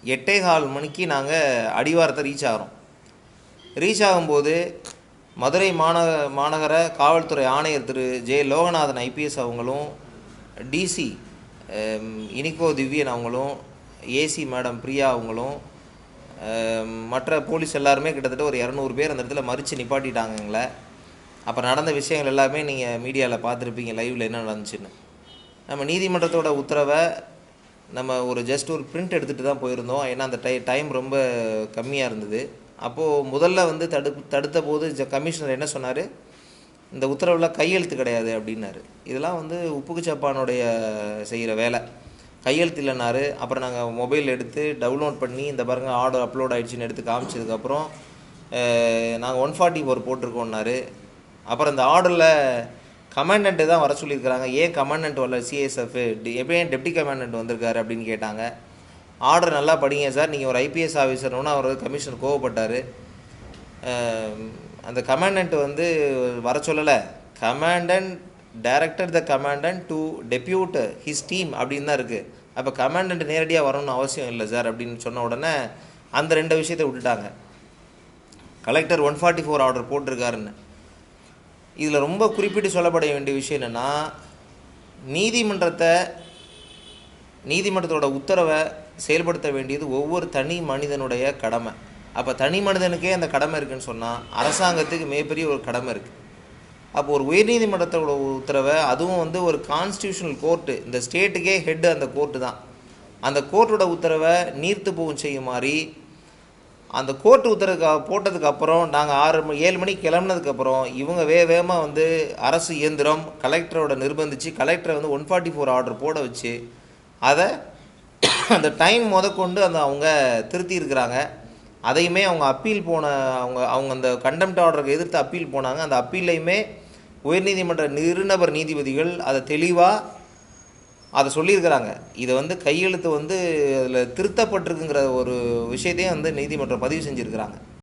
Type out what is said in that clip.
8:15 மணிக்கு நாங்கள் அடிவாரத்தை ரீச் ஆகிறோம். ரீச் ஆகும்போது மதுரை மாநகர காவல்துறை ஆணையர் திரு ஜே. லோகநாதன் ஐபிஎஸ் அவங்களும், டிசி இனிகோ திவ்யன் அவங்களும், ஏசி மேடம் பிரியா அவங்களும், மற்ற போலீஸ் எல்லாருமே கிட்டத்தட்ட ஒரு 200 பேர் அந்த இடத்துல மறித்து நிப்பாட்டிட்டாங்க எங்களை. அப்போ நடந்த விஷயங்கள் எல்லாமே நீங்கள் மீடியாவில் பார்த்துருப்பீங்க, லைவில் என்ன நடந்துச்சுன்னு. நம்ம நீதிமன்றத்தோட உத்தரவை நம்ம ஜஸ்ட் ஒரு பிரிண்ட் எடுத்துகிட்டு தான் போயிருந்தோம். ஏன்னா அந்த டைம் ரொம்ப கம்மியாக இருந்தது. அப்போது முதல்ல தடுத்த போது கமிஷனர் என்ன சொன்னார், இந்த உத்தரவில் கையெழுத்து கிடையாது அப்படின்னாரு. இதெல்லாம் உப்புக்கு சப்பானுடைய செய்கிற வேலை. கையெழுத்து இல்லைனாரு. அப்புறம் நாங்கள் மொபைல் எடுத்து டவுன்லோட் பண்ணி இந்த பாருங்கள் ஆர்டர் அப்லோட் ஆகிடுச்சின்னு எடுத்து காமிச்சதுக்கப்புறம் நாங்கள் 144 போட்டிருக்கோன்னாரு. அப்புறம் இந்த ஆர்டரில் கமாண்டண்ட்டு தான் வர சொல்லியிருக்கிறாங்க. ஏன் கமாண்டண்ட் வரல, சிஎஸ்எஃப் எப்படியும் டெப்டி கமாண்டண்ட் வந்திருக்காரு அப்படின்னு கேட்டாங்க. ஆர்டர் நல்லா படிங்க சார், நீங்கள் ஒரு ஐபிஎஸ் ஆஃபீஸர்னு அவர் கமிஷனர் கோவப்பட்டார். அந்த கமாண்டண்ட் வர சொல்லலை. Commandant director the commandant to depute his team அப்படின்னு தான் இருக்குது. அப்போ கமாண்டன்ட் நேரடியாக வரணும்னு அவசியம் இல்லை சார் அப்படின்னு சொன்ன உடனே அந்த 2 விஷயத்தை விட்டுட்டாங்க. கலெக்டர் 144 ஆர்டர் போட்டிருக்காருன்னு. இதில் ரொம்ப குறிப்பிட்டு சொல்லப்பட வேண்டிய விஷயம் என்னென்னா, நீதிமன்றத்தோட உத்தரவை செயல்படுத்த வேண்டியது ஒவ்வொரு தனி மனிதனுடைய கடமை. அப்போ தனி மனிதனுக்கே அந்த கடமை இருக்குதுன்னு சொன்னால் அரசாங்கத்துக்கு மிகப்பெரிய ஒரு கடமை இருக்குது. அப்போ ஒரு உயர்நீதிமன்றத்தோட உத்தரவை, அதுவும் ஒரு கான்ஸ்டியூஷனல் கோர்ட்டு, இந்த ஸ்டேட்டுக்கே ஹெட்டு அந்த கோர்ட்டு தான், அந்த கோர்ட்டோட உத்தரவை நீர்த்து போகும் செய்யுமாறி அந்த கோர்ட்டு உத்தரவு போட்டதுக்கப்புறம் நாங்கள் 7 மணிக்கு கிளம்புனதுக்கப்புறம் இவங்க வேகமாக அரசு இயந்திரம் கலெக்டரோட நிர்பந்தித்து கலெக்டரை 144 ஆர்டர் போட வச்சு அதை அந்த டைம் முதற்கொண்டு அவங்க திருத்தி இருக்கிறாங்க. அதையுமே அவங்க அப்பீல் அவங்க அந்த கண்டெம்ட் ஆர்டருக்கு எதிர்த்து அப்பீல் போனாங்க. அந்த அப்பீலையுமே உயர்நீதிமன்ற நிருநபர் நீதிபதிகள் அதை தெளிவாக அதை சொல்லியிருக்கிறாங்க. இதை கையெழுத்து அதில் திருத்தப்பட்டிருக்குங்கிற ஒரு விஷயத்தையும் நீதிமன்றம் பதிவு செஞ்சுருக்கிறாங்க.